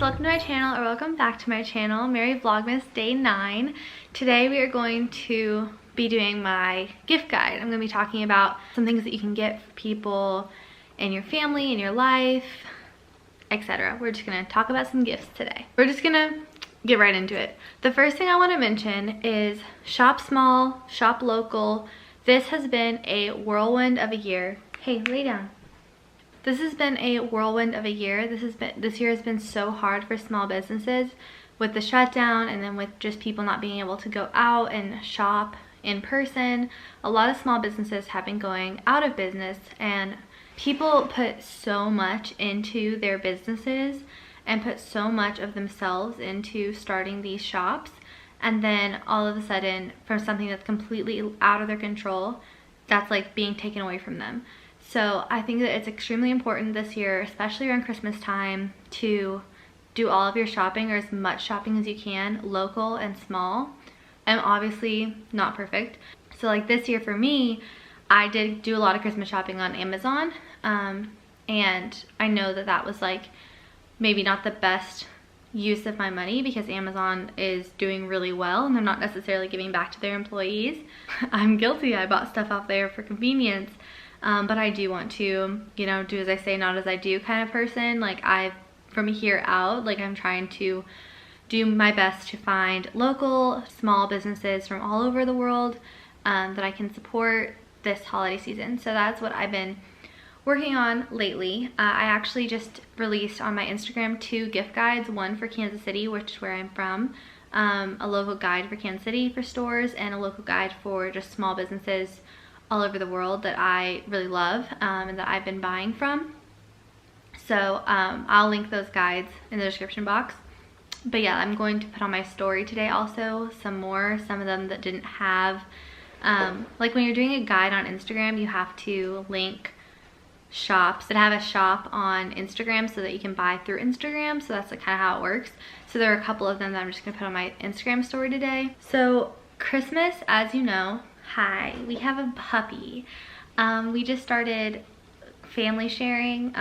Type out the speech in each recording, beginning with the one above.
welcome to my channel, or welcome back to my channel. Merry Vlogmas Day 9. Today we are going to be doing my gift guide. I'm going to be talking about some things that you can get for people in your family, in your life, etc. We're just going to talk about some gifts today. We're just going to get right into it. The first thing I want to mention is shop small, shop local. This has been a whirlwind of a year. Hey, lay down. This has been a whirlwind of a year. This year has been so hard for small businesses with the shutdown, and then with just people not being able to go out and shop in person. A lot of small businesses have been going out of business, and people put so much into their businesses and put so much of themselves into starting these shops, and then all of a sudden, from something that's completely out of their control, that's like being taken away from them. So I think that it's extremely important this year, especially around Christmas time, to do all of your shopping, or as much shopping as you can, local and small. I'm obviously not perfect. So like this year for me, I did do a lot of Christmas shopping on Amazon. And I know that that was like maybe not the best use of my money, because Amazon is doing really well and they're not necessarily giving back to their employees. I'm guilty. I bought stuff off there for convenience. But I do want to, you know, do as I say, not as I do kind of person. Like from here out, like I'm trying to do my best to find local, small businesses from all over the world that I can support this holiday season. So that's what I've been working on lately. I actually just released on my Instagram 2 gift guides, one for Kansas City, which is where I'm from, a local guide for Kansas City for stores, and a local guide for just small businesses all over the world that I really love and that I've been buying from. So I'll link those guides in the description box. But yeah, I'm going to put on my story today also some of them that didn't have, like when you're doing a guide on Instagram, you have to link shops that have a shop on Instagram so that you can buy through Instagram. So that's like kind of how it works. So there are a couple of them that I'm just gonna put on my Instagram story today. So Christmas, as you know, hi, we have a puppy. We just started family sharing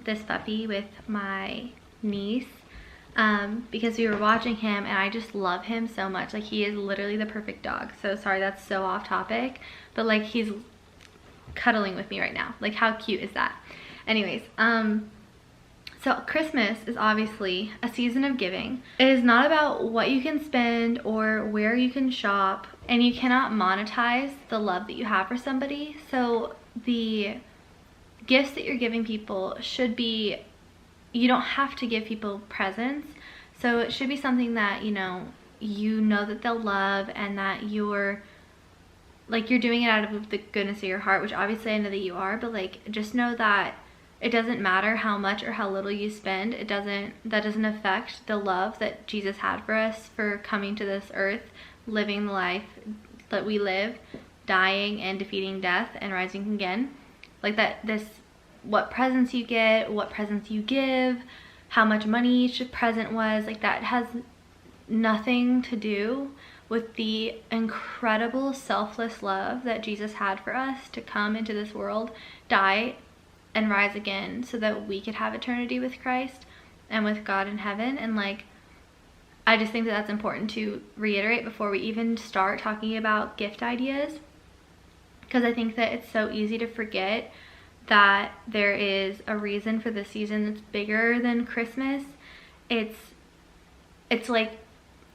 this puppy with my niece because we were watching him, and I just love him so much. Like, he is literally the perfect dog. So sorry, that's so off topic, but like he's cuddling with me right now. Like, how cute is that? Anyways, so Christmas is obviously a season of giving. It is not about what you can spend or where you can shop, and you cannot monetize the love that you have for somebody. So the gifts that you're giving people should be, you don't have to give people presents. So it should be something that, you know that they'll love, and that you're doing it out of the goodness of your heart, which obviously I know that you are, but like, just know that it doesn't matter how much or how little you spend. That doesn't affect the love that Jesus had for us, for coming to this earth, living the life that we live, dying and defeating death and rising again. Like what presents you get, what presents you give, how much money each present was, like that has nothing to do with the incredible selfless love that Jesus had for us to come into this world, die, and rise again so that we could have eternity with Christ and with God in heaven. And like, I just think that that's important to reiterate before we even start talking about gift ideas, because I think that it's so easy to forget that there is a reason for the season that's bigger than Christmas. It's like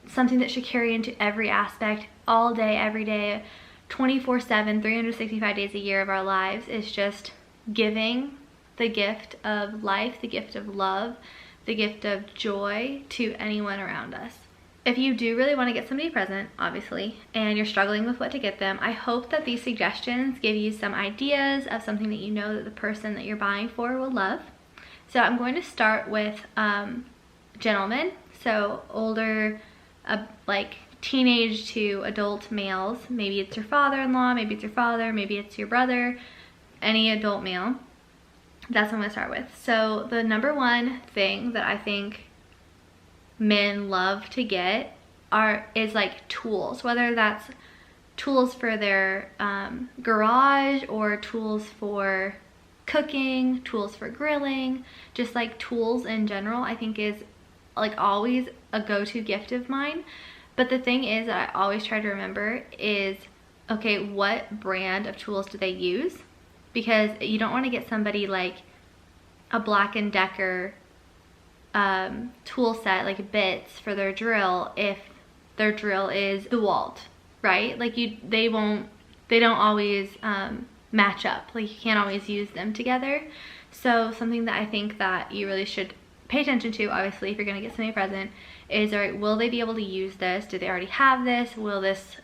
something that should carry into every aspect, all day, every day, 24/7, 365 days a year of our lives, is just giving the gift of life, the gift of love, the gift of joy to anyone around us. If you do really want to get somebody a present, obviously, and you're struggling with what to get them, I hope that these suggestions give you some ideas of something that you know that the person that you're buying for will love. So I'm going to start with gentlemen, so older, like teenage to adult males. Maybe it's your father-in-law, maybe it's your father, maybe it's your brother, any adult male. That's what I'm gonna start with. So the number one thing that I think men love to get is like tools, whether that's tools for their garage, or tools for cooking, tools for grilling, just like tools in general, I think is like always a go-to gift of mine. But the thing is that I always try to remember is, okay, what brand of tools do they use? Because you don't want to get somebody like a Black & Decker tool set, like bits for their drill, if their drill is DeWalt, right? Like they don't always match up. Like you can't always use them together. So something that I think that you really should pay attention to, obviously, if you're gonna get somebody a present, is, all right, will they be able to use this? Do they already have this? Will this,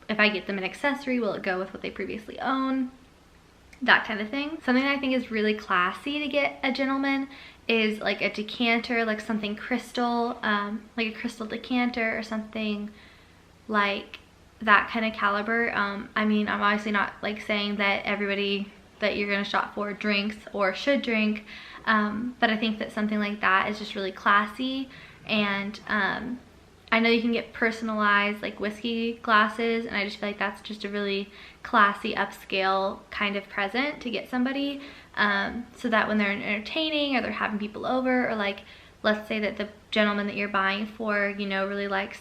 if I get them an accessory, will it go with what they previously own? That kind of thing. Something that I think is really classy to get a gentleman is like a decanter, like something crystal, like a crystal decanter or something like that kind of caliber. I mean, I'm obviously not like saying that everybody that you're gonna shop for drinks or should drink, but I think that something like that is just really classy. And I know you can get personalized like whiskey glasses, and I just feel like that's just a really classy upscale kind of present to get somebody, so that when they're entertaining or they're having people over, or like let's say that the gentleman that you're buying for, you know, really likes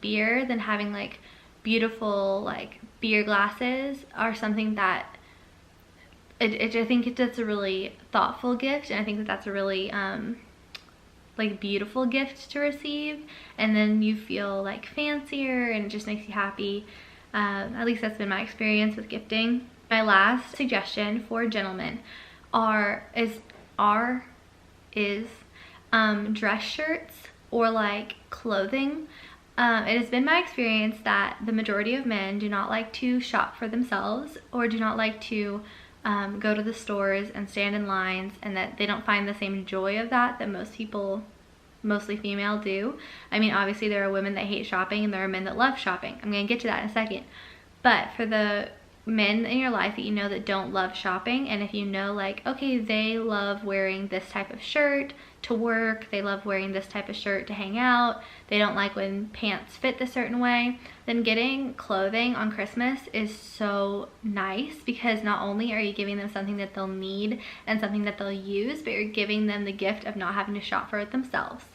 beer, then having like beautiful like beer glasses are something that I think that's a really thoughtful gift, and I think that that's a really like beautiful gift to receive, and then you feel like fancier and it just makes you happy. At least that's been my experience with gifting. My last suggestion for gentlemen is dress shirts or like clothing. It has been my experience that the majority of men do not like to shop for themselves, or do not like to go to the stores and stand in lines, and that they don't find the same joy of that most people, mostly female, do. I mean, obviously there are women that hate shopping and there are men that love shopping. I'm gonna get to that in a second. But for the men in your life that you know that don't love shopping, and if you know like, okay, they love wearing this type of shirt to work, they love wearing this type of shirt to hang out, they don't like when pants fit a certain way, then getting clothing on Christmas is so nice, because not only are you giving them something that they'll need and something that they'll use, but you're giving them the gift of not having to shop for it themselves.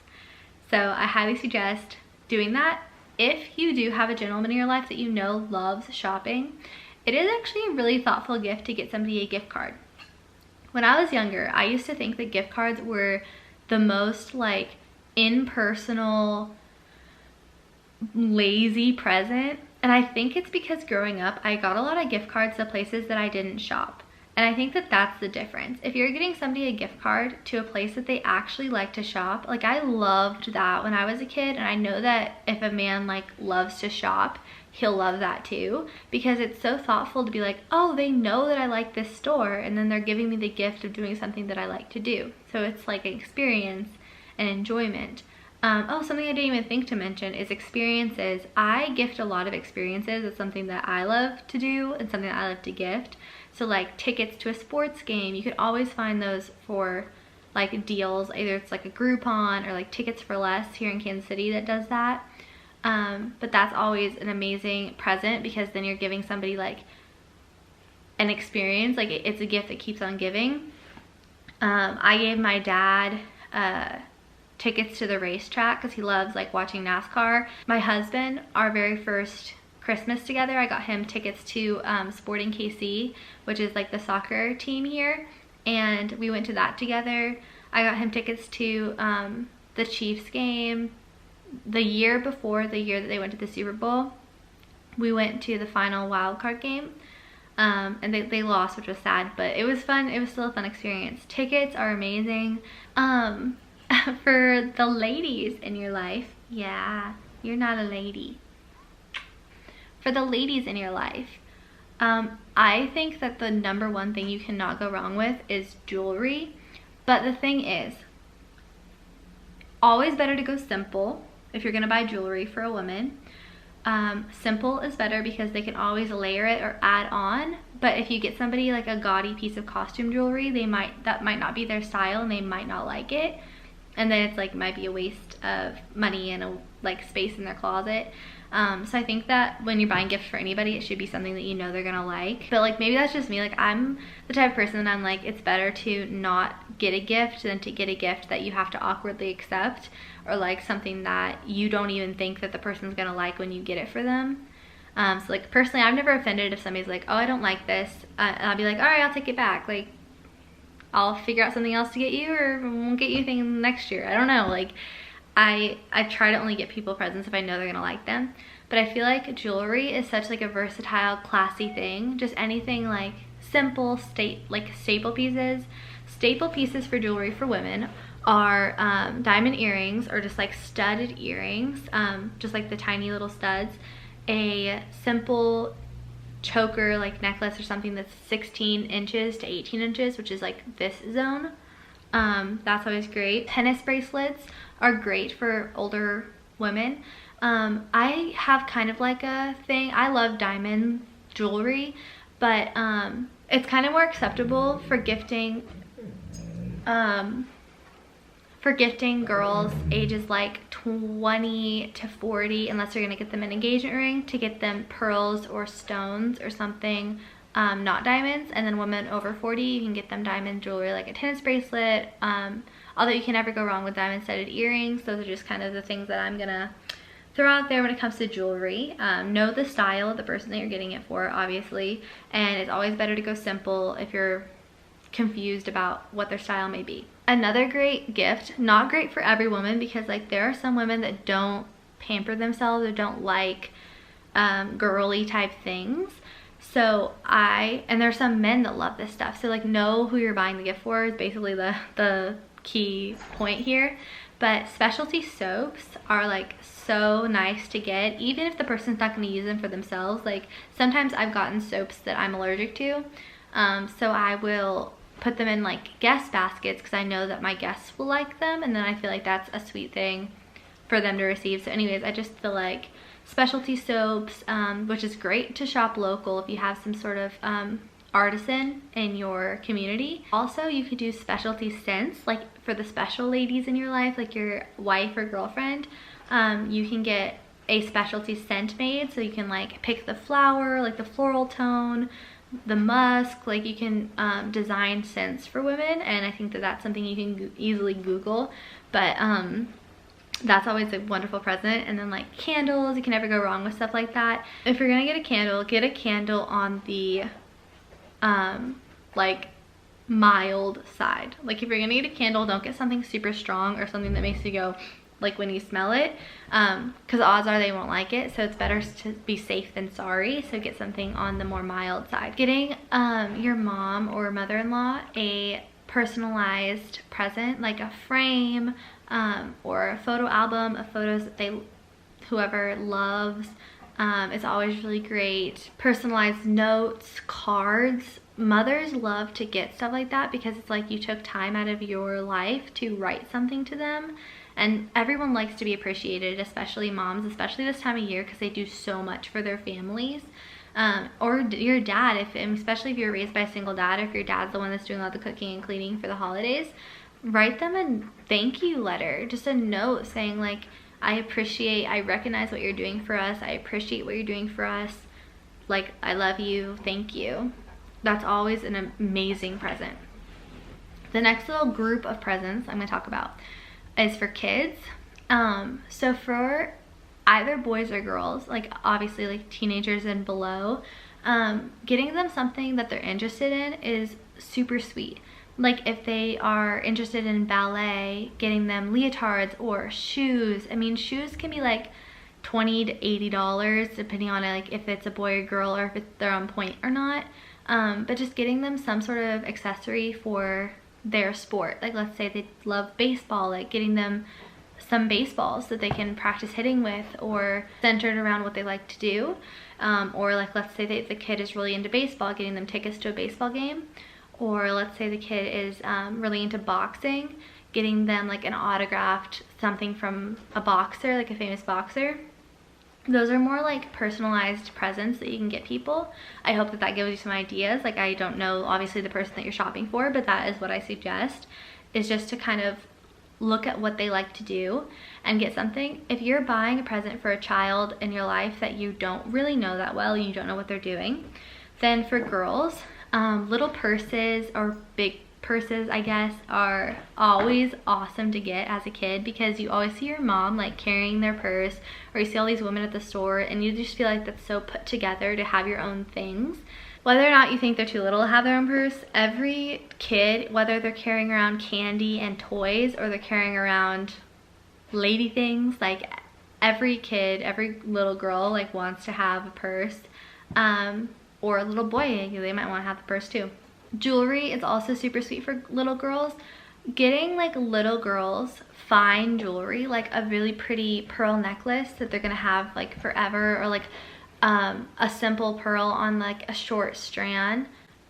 So I highly suggest doing that. If you do have a gentleman in your life that you know loves shopping, it is actually a really thoughtful gift to get somebody a gift card. When I was younger, I used to think that gift cards were the most like impersonal, lazy present. And I think it's because growing up, I got a lot of gift cards to places that I didn't shop. And I think that that's the difference. If you're getting somebody a gift card to a place that they actually like to shop, like I loved that when I was a kid, and I know that if a man like loves to shop, he'll love that too, because it's so thoughtful to be like, oh, they know that I like this store, and then they're giving me the gift of doing something that I like to do. So it's like an experience and enjoyment. Oh, something I didn't even think to mention is experiences. I gift a lot of experiences. It's something that I love to do and something that I love to gift. So like tickets to a sports game, you could always find those for like deals. Either it's like a Groupon or like Tickets for Less here in Kansas City that does that. But that's always an amazing present, because then you're giving somebody like an experience. Like it's a gift that keeps on giving. I gave my dad tickets to the racetrack because he loves like watching NASCAR. My husband, our very first Christmas together, I got him tickets to Sporting KC, which is like the soccer team here, and we went to that together. I got him tickets to the Chiefs game. The year before, the year that they went to the Super Bowl, we went to the final wild card game, and they lost, which was sad, but it was fun. It was still a fun experience. Tickets are amazing. For the ladies in your life, yeah, you're not a lady. For the ladies in your life, I think that the number one thing you cannot go wrong with is jewelry. But the thing is, always better to go simple if you're gonna buy jewelry for a woman. Simple is better because they can always layer it or add on. But if you get somebody like a gaudy piece of costume jewelry, that might not be their style and they might not like it. And then it's like might be a waste of money and a like space in their closet. So I think that when you're buying gifts for anybody, it should be something that you know they're gonna like. But like maybe that's just me. Like I'm the type of person that I'm like, it's better to not get a gift than to get a gift that you have to awkwardly accept, or like something that you don't even think that the person's gonna like when you get it for them. So like personally, I've never offended if somebody's like, oh, I don't like this, and I'll be like, all right, I'll take it back. Like, I'll figure out something else to get you, or won't get you anything next year. I don't know. Like, I try to only get people presents if I know they're gonna like them. But I feel like jewelry is such like a versatile, classy thing. Just anything like simple, staple pieces. Staple pieces for jewelry for women are diamond earrings, or just like studded earrings, just like the tiny little studs. A simple choker like necklace or something that's 16 inches to 18 inches, which is like this zone. That's always great. Tennis bracelets are great for older women. I have kind of like a thing. I love diamond jewelry, but it's kind of more acceptable for gifting girls ages like 20 to 40, unless you're gonna get them an engagement ring, to get them pearls or stones or something, not diamonds. And then women over 40, you can get them diamond jewelry like a tennis bracelet. Although you can never go wrong with diamond studded earrings. Those are just kind of the things that I'm gonna throw out there when it comes to jewelry. Know the style of the person that you're getting it for, obviously, and it's always better to go simple if you're confused about what their style may be. Another great gift, not great for every woman, because like there are some women that don't pamper themselves or don't like girly type things. So and there's some men that love this stuff. So like, know who you're buying the gift for is basically the key point here. But specialty soaps are like so nice to get, even if the person's not going to use them for themselves. Like sometimes I've gotten soaps that I'm allergic to, so I will put them in like guest baskets because I know that my guests will like them, and then I feel like that's a sweet thing for them to receive. So anyways, I just feel like specialty soaps, which is great to shop local if you have some sort of artisan in your community. Also, you could do specialty scents, like for the special ladies in your life, like your wife or girlfriend. You can get a specialty scent made, so you can like pick the flower, like the floral tone, the musk, like you can design scents for women, and I think that that's something you can easily Google. But that's always a wonderful present. And then like candles, you can never go wrong with stuff like that. If you're gonna get a candle on the like mild side. Like if you're gonna get a candle, don't get something super strong or something that makes you go like when you smell it, because odds are they won't like it. So it's better to be safe than sorry. So get something on the more mild side. Getting your mom or mother-in-law a personalized present, like a frame or a photo album of photos that whoever loves, is always really great. Personalized notes, cards. Mothers love to get stuff like that because it's like you took time out of your life to write something to them. And everyone likes to be appreciated, especially moms, especially this time of year, because they do so much for their families. Or your dad, especially if you're raised by a single dad, or if your dad's the one that's doing all the cooking and cleaning for the holidays, write them a thank you letter, just a note saying like, I recognize what you're doing for us, I appreciate what you're doing for us, like, I love you, thank you. That's always an amazing present. The next little group of presents I'm going to talk about is for kids. So for either boys or girls, like obviously like teenagers and below, getting them something that they're interested in is super sweet. Like if they are interested in ballet, getting them leotards or shoes. I mean, shoes can be like $20 to $80 depending on like if it's a boy or girl, or if they're on point or not. But just getting them some sort of accessory for their sport. Like let's say they love baseball, like getting them some baseballs that they can practice hitting with, or centered around what they like to do. Or like let's say the kid is really into baseball, getting them tickets to a baseball game. Or let's say the kid is really into boxing, getting them like an autographed something from a boxer, like a famous boxer. Those are more like personalized presents that you can get people. I hope that gives you some ideas. Like I don't know obviously the person that you're shopping for, but that is what I suggest, is just to kind of look at what they like to do and get something. If you're buying a present for a child in your life that you don't really know that well, you don't know what they're doing, then for girls, little purses or big purses, I guess, are always awesome to get as a kid because you always see your mom like carrying their purse, or you see all these women at the store and you just feel like that's so put together to have your own things. Whether or not you think they're too little to have their own purse, every kid, whether they're carrying around candy and toys or they're carrying around lady things, like every kid, every little girl like wants to have a purse, or a little boy, they might want to have the purse too. Jewelry is also super sweet for little girls. Getting like little girls fine jewelry, like a really pretty pearl necklace that they're gonna have like forever, or like a simple pearl on like a short strand,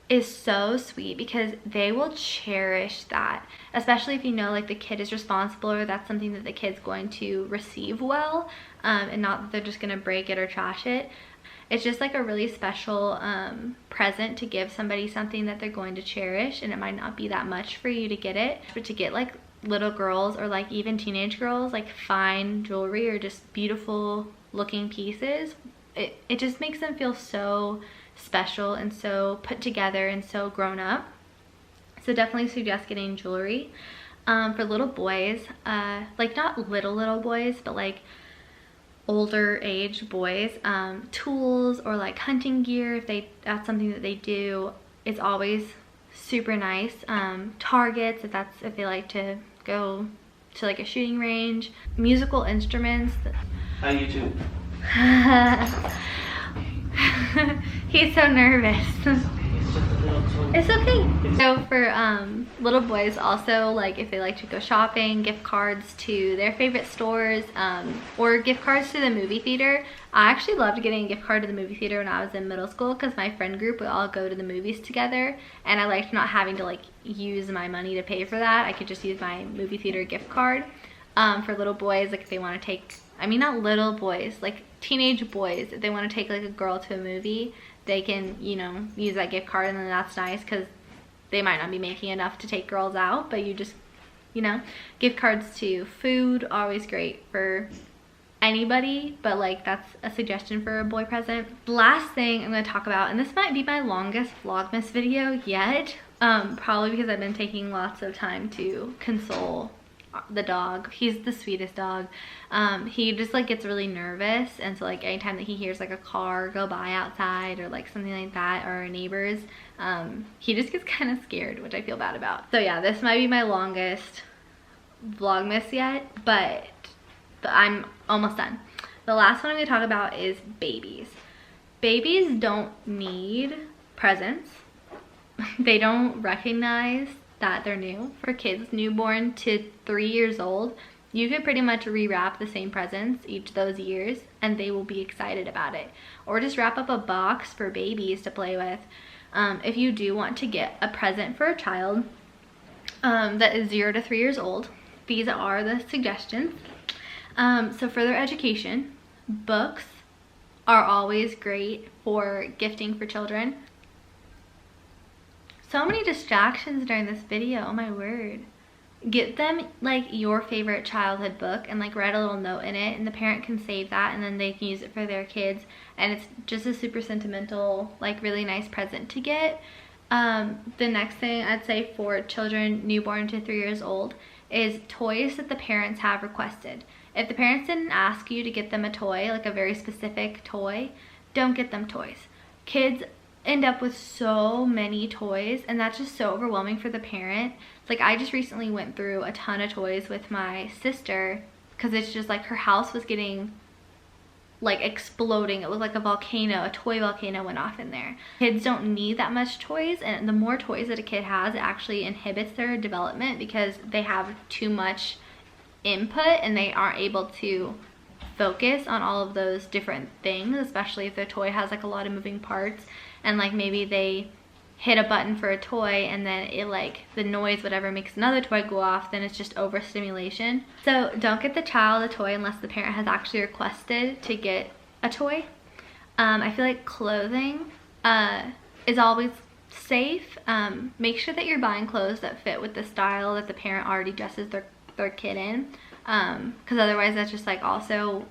is so sweet because they will cherish that, especially if you know like the kid is responsible or that's something that the kid's going to receive well, and not that they're just gonna break it or trash it. It's just like a really special present to give somebody something that they're going to cherish, and it might not be that much for you to get it, but to get like little girls or like even teenage girls like fine jewelry or just beautiful looking pieces, it just makes them feel so special and so put together and so grown up. So definitely suggest getting jewelry. For little boys, like not little boys, but like older age boys, tools or like hunting gear, if that's something that they do, it's always super nice. Targets, if they like to go to like a shooting range. Musical instruments. Hi YouTube. He's so nervous. It's okay. So for little boys also, like if they like to go shopping, gift cards to their favorite stores, or gift cards to the movie theater. I actually loved getting a gift card to the movie theater when I was in middle school because my friend group would all go to the movies together, and I liked not having to like use my money to pay for that. I could just use my movie theater gift card. For little boys, like if they want to take, I mean not little boys, like teenage boys, if they want to take like a girl to a movie, they can, you know, use that gift card, and then that's nice because they might not be making enough to take girls out, but you just, you know, gift cards to food, always great for anybody, but like that's a suggestion for a boy present. The last thing I'm going to talk about, and this might be my longest Vlogmas video yet, probably because I've been taking lots of time to console the dog. He's the sweetest dog. He just like gets really nervous, and so like anytime that he hears like a car go by outside or like something like that, or our neighbors, he just gets kind of scared, which I feel bad about. So yeah, this might be my longest Vlogmas yet, but I'm almost done. The last one I'm going to talk about is babies. Babies don't need presents. They don't recognize that they're new. For kids newborn to 3 years old, you could pretty much rewrap the same presents each of those years and they will be excited about it. Or just wrap up a box for babies to play with. If you do want to get a present for a child that is 0 to 3 years old, these are the suggestions. So for their education, books are always great for gifting for children. So many distractions during this video, oh my word. Get them like your favorite childhood book and like write a little note in it, and the parent can save that and then they can use it for their kids, and it's just a super sentimental, like really nice present to get. The next thing I'd say for children newborn to 3 years old is toys that the parents have requested. If the parents didn't ask you to get them a toy, like a very specific toy, don't get them toys. Kids end up with so many toys, and that's just so overwhelming for the parent. Like I just recently went through a ton of toys with my sister because it's just like her house was getting like exploding. It looked like a volcano, a toy volcano went off in there. Kids don't need that much toys, and the more toys that a kid has, it actually inhibits their development because they have too much input and they aren't able to focus on all of those different things, especially if the toy has like a lot of moving parts, and like maybe they hit a button for a toy and then it like the noise whatever makes another toy go off, then it's just overstimulation. So don't get the child a toy unless the parent has actually requested to get a toy. I feel like clothing is always safe. Make sure that you're buying clothes that fit with the style that the parent already dresses their kid in, because otherwise that's just like also,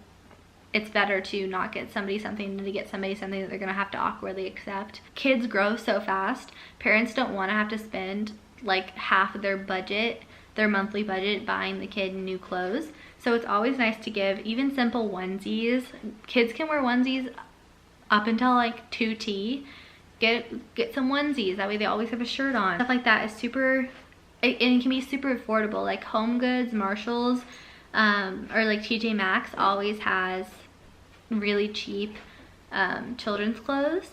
it's better to not get somebody something than to get somebody something that they're gonna have to awkwardly accept. Kids grow so fast. Parents don't want to have to spend like half of their budget, their monthly budget, buying the kid new clothes. So it's always nice to give even simple onesies. Kids can wear onesies up until like 2T. Get some onesies, that way they always have a shirt on. Stuff like that is super, and it can be super affordable. Like Home Goods, Marshalls, or like TJ Maxx always has really cheap children's clothes.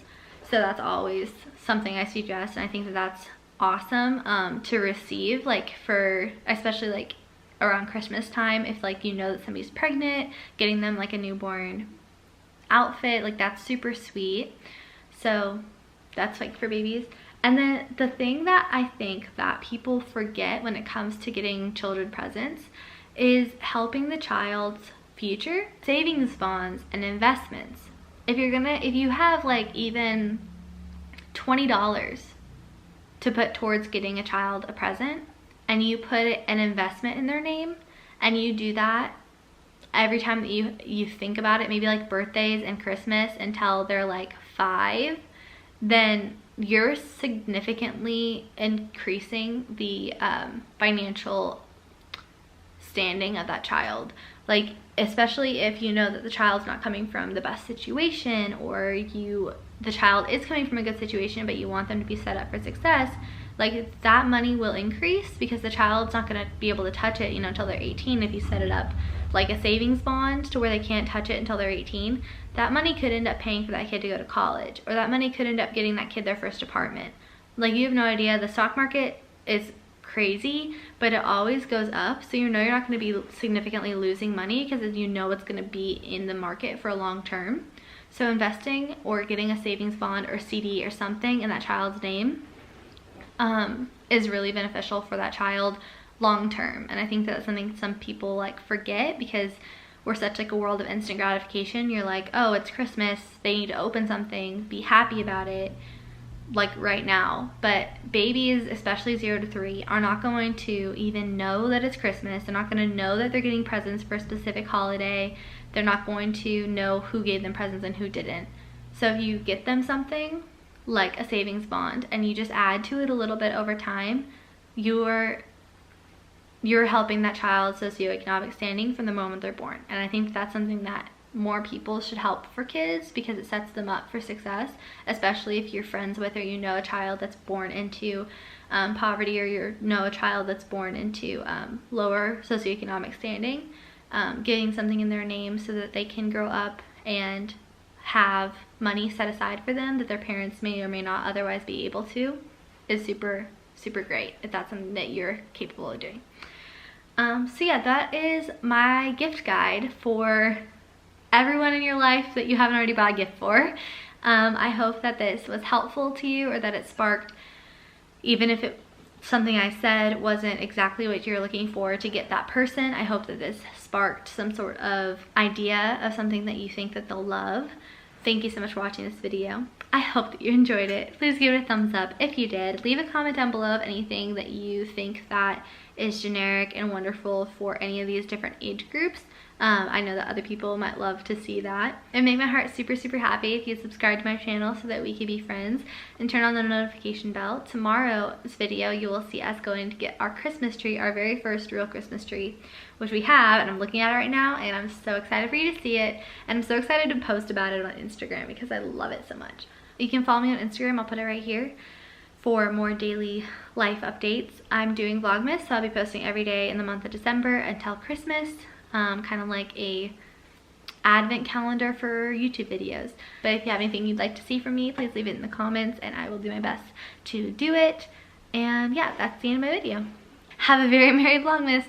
So that's always something I suggest, and I think that that's awesome to receive, like for especially like around Christmas time, if like you know that somebody's pregnant, getting them like a newborn outfit, like that's super sweet. So that's like for babies. And then the thing that I think that people forget when it comes to getting children presents is helping the child's future, savings bonds and investments. If you have like even $20 to put towards getting a child a present, and you put an investment in their name, and you do that every time that you think about it, maybe like birthdays and Christmas until they're like 5, then you're significantly increasing the financial standing of that child. Like especially if you know that the child's not coming from the best situation, or the child is coming from a good situation but you want them to be set up for success, like that money will increase because the child's not going to be able to touch it, until they're 18. If you set it up like a savings bond to where they can't touch it until they're 18, that money could end up paying for that kid to go to college, or that money could end up getting that kid their first apartment. Like you have no idea. The stock market is crazy, but it always goes up, so you're not going to be significantly losing money because it's going to be in the market for a long term. So investing or getting a savings bond or CD or something in that child's name is really beneficial for that child long term. And I think that's something some people like forget because we're such like a world of instant gratification. You're like, oh, it's Christmas, they need to open something, be happy about it like right now. But babies, especially 0 to 3, are not going to even know that it's Christmas. They're not going to know that they're getting presents for a specific holiday. They're not going to know who gave them presents and who didn't. So if you get them something like a savings bond and you just add to it a little bit over time, you're helping that child's socioeconomic standing from the moment they're born. And I think that's something that more people should help for kids because it sets them up for success, especially if you're friends with or a child that's born into poverty, or a child that's born into lower socioeconomic standing. Getting something in their name so that they can grow up and have money set aside for them that their parents may or may not otherwise be able to is super, super great if that's something that you're capable of doing. So yeah, that is my gift guide for everyone in your life that you haven't already bought a gift for. I hope that this was helpful to you, or that it sparked, even if something I said wasn't exactly what you're looking for to get that person. I hope that this sparked some sort of idea of something that you think that they'll love. Thank you so much for watching this video. I hope that you enjoyed it. Please give it a thumbs up if you did. Leave a comment down below of anything that you think that is generic and wonderful for any of these different age groups. I know that other people might love to see that. It made my heart super, super happy if you subscribe to my channel so that we could be friends, and turn on the notification bell. Tomorrow's video, you will see us going to get our Christmas tree, our very first real Christmas tree, which we have, and I'm looking at it right now, and I'm so excited for you to see it, and I'm so excited to post about it on Instagram because I love it so much. You can follow me on Instagram, I'll put it right here, for more daily life updates. I'm doing Vlogmas, so I'll be posting every day in the month of December until Christmas. Kind of like a advent calendar for YouTube videos. But if you have anything you'd like to see from me, please leave it in the comments and I will do my best to do it. And yeah, that's the end of my video. Have a very Merry Vlogmas.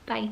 Bye.